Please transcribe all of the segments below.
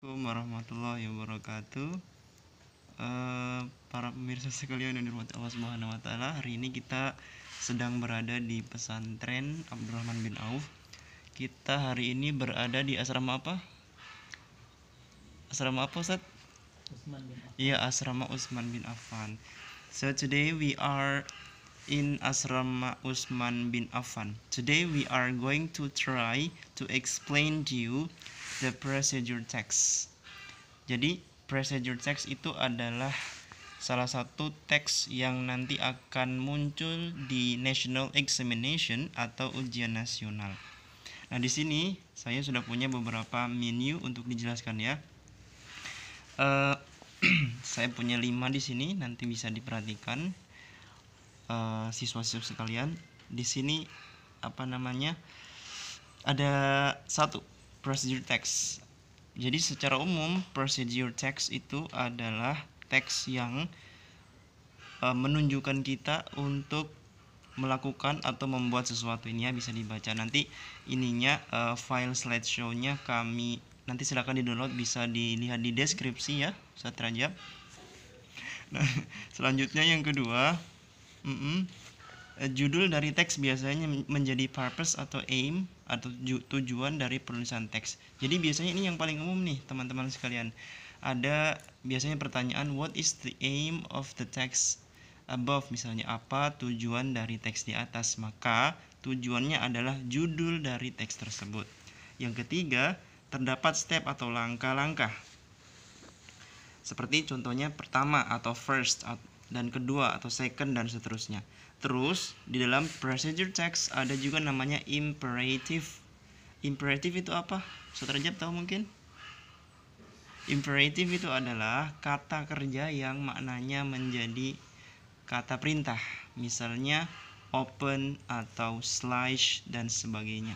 Assalamualaikum warahmatullahi wabarakatuh. Para pemirsa sekalian yang dirahmati Allah Subhanahu wa taala, hari ini kita sedang berada di pesantren Abdurrahman bin Auf. Kita hari ini berada di asrama apa? Asrama apa, Ustaz? Iya, asrama Utsman bin Affan. So today we are in asrama Utsman bin Affan. Today we are going to try to explain to you the procedure text. Jadi procedure text itu adalah salah satu teks yang nanti akan muncul di national examination atau ujian nasional. Nah, di sini saya sudah punya beberapa menu untuk dijelaskan ya. Saya punya 5 di sini, nanti bisa diperhatikan siswa-siswa sekalian. Di sini ada satu procedure text. Jadi secara umum procedure text itu adalah teks yang menunjukkan kita untuk melakukan atau membuat sesuatu. Ini ya, bisa dibaca nanti ininya, file slideshow-nya kami nanti silakan di-download, bisa dilihat di deskripsi ya, Ustaz Rajab. Nah, selanjutnya yang kedua, judul dari teks biasanya menjadi purpose atau aim atau tujuan dari penulisan teks. Jadi biasanya ini yang paling umum nih teman-teman sekalian. Ada biasanya pertanyaan, what is the aim of the text above, misalnya apa tujuan dari teks di atas, maka tujuannya adalah judul dari teks tersebut. Yang ketiga, terdapat step atau langkah-langkah, seperti contohnya pertama atau first, dan kedua atau second, dan seterusnya. Terus di dalam procedure text ada juga namanya imperative. Imperative itu apa? Ustaz Rajab tahu mungkin? Imperative itu adalah kata kerja yang maknanya menjadi kata perintah, misalnya open atau slash dan sebagainya.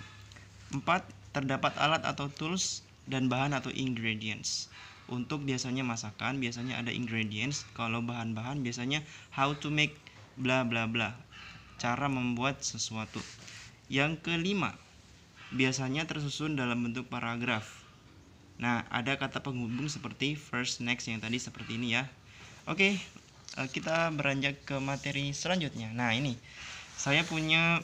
4. Terdapat alat atau tools dan bahan atau ingredients. Untuk biasanya masakan, biasanya ada ingredients. Kalau bahan-bahan biasanya how to make bla bla bla, cara membuat sesuatu. Yang kelima, biasanya tersusun dalam bentuk paragraf. Nah, ada kata penghubung seperti first, next yang tadi seperti ini ya. Oke, kita beranjak ke materi selanjutnya. Nah, ini saya punya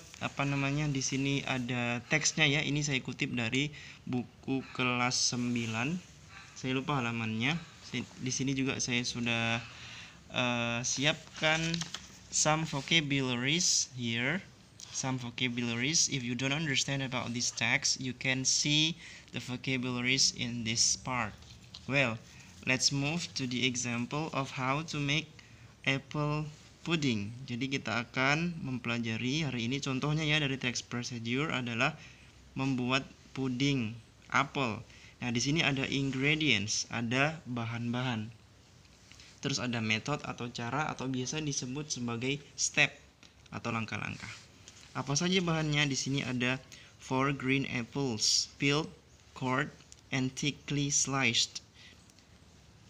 di sini ada teksnya ya. Ini saya kutip dari buku kelas 9. Saya lupa halamannya. Di sini juga saya sudah siapkan some vocabularies here. Some vocabularies. If you don't understand about this text, you can see the vocabularies in this part. Well, let's move to the example of how to make apple pudding. Jadi kita akan mempelajari hari ini contohnya ya dari text procedure adalah membuat puding apel. Nah, di sini ada ingredients, ada bahan-bahan. Terus ada method atau cara atau biasa disebut sebagai step atau langkah-langkah. Apa saja bahannya? Di sini ada 4 green apples, peeled, cored, and thickly sliced.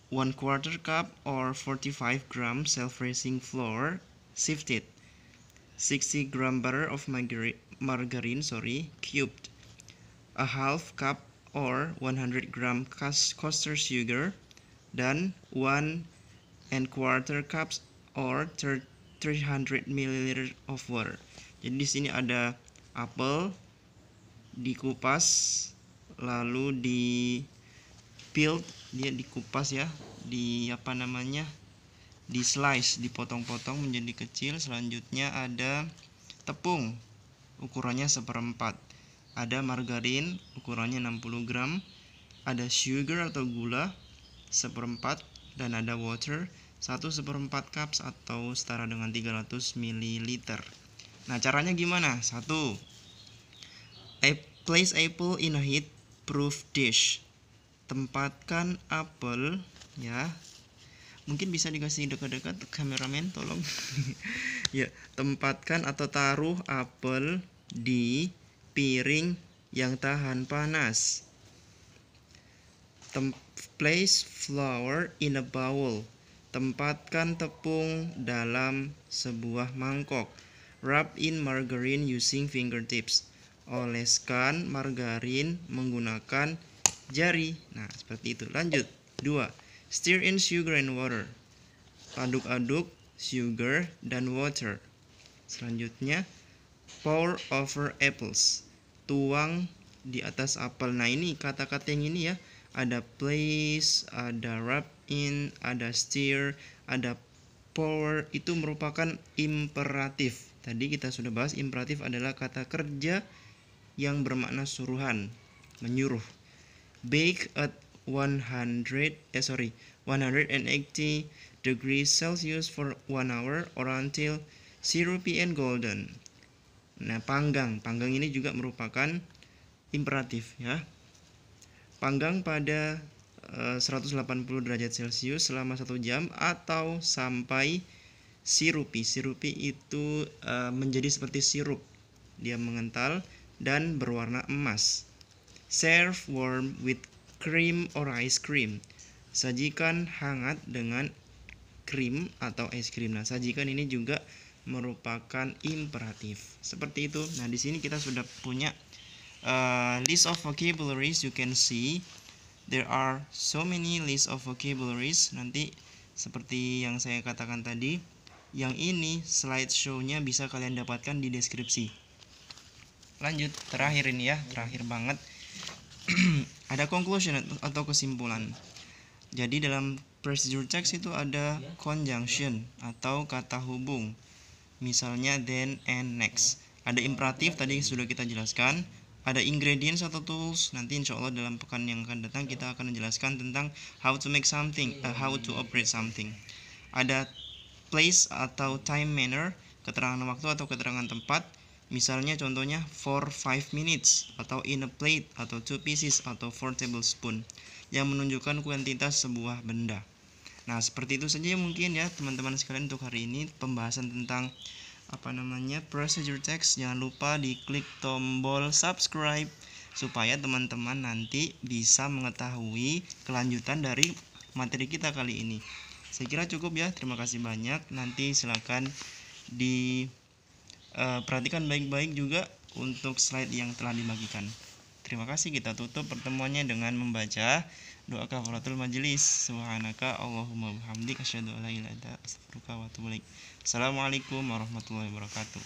1/4 cup or 45 gram self-raising flour, sifted. 60 gram butter of margarine, cubed. A half cup or 100 gram caster sugar, dan 1/4 cups or 300 ml of water. Jadi di sini ada apel dikupas, lalu di peel, dia dikupas ya, di slice, dipotong-potong menjadi kecil. Selanjutnya ada tepung, ukurannya 1/4. Ada margarin, ukurannya 60 gram. Ada sugar atau gula 1/4, dan ada water 1/4 cups atau setara dengan 300 ml. Nah, caranya gimana? 1. Place apple in a heat proof dish. Tempatkan apel ya. Mungkin bisa dikasih dekat-dekat kameramen, tolong. Ya, tempatkan atau taruh apel di piring yang tahan panas. Place flour in a bowl. Tempatkan tepung dalam sebuah mangkok. Rub in margarine using fingertips. Oleskan margarin menggunakan jari. Nah, seperti itu. Lanjut. 2. Stir in sugar and water. Aduk-aduk sugar dan water. Selanjutnya, pour over apples. Tuang di atas apel. Nah, ini kata-kata yang ini ya. Ada place, ada rub in, ada stir, ada pour. Itu merupakan imperatif. Tadi kita sudah bahas imperatif adalah kata kerja yang bermakna suruhan, menyuruh. Bake at 180 degrees Celsius for 1 hour or until syrupy and golden. Nah, panggang ini juga merupakan imperatif ya. Panggang pada 180 derajat Celcius selama 1 jam atau sampai syrupy. Syrupy itu menjadi seperti sirup. Dia mengental dan berwarna emas. Serve warm with cream or ice cream. Sajikan hangat dengan krim atau es krim. Nah, sajikan ini juga merupakan imperatif. Seperti itu. Nah, di sini kita sudah punya list of vocabularies. You can see there are so many list of vocabularies. Nanti seperti yang saya katakan tadi, yang ini slideshow-nya bisa kalian dapatkan di deskripsi. Lanjut, terakhir ini ya, terakhir banget. Ada conclusion atau kesimpulan. Jadi dalam procedure text itu ada conjunction atau kata hubung. Misalnya then and next. Ada imperatif tadi sudah kita jelaskan. Ada ingredients atau tools. Nanti insya Allah dalam pekan yang akan datang kita akan menjelaskan tentang how to make something, how to operate something. Ada place atau time manner, keterangan waktu atau keterangan tempat. Misalnya contohnya for 5 minutes atau in a plate atau 2 pieces atau 4 tablespoon yang menunjukkan kuantitas sebuah benda. Nah, seperti itu saja mungkin ya teman-teman sekalian untuk hari ini pembahasan tentang procedure text. Jangan lupa diklik tombol subscribe supaya teman-teman nanti bisa mengetahui kelanjutan dari materi kita kali ini. Saya kira cukup ya. Terima kasih banyak. Nanti silakan perhatikan baik-baik juga untuk slide yang telah dibagikan. Terima kasih. Kita tutup pertemuannya dengan membaca doa kafaratul majelis. Subhanaka Allahumma bihamdika asyhadu an la ilaha illa anta astaghfiruka wa atubu ilaik. Assalamualaikum warahmatullahi wabarakatuh.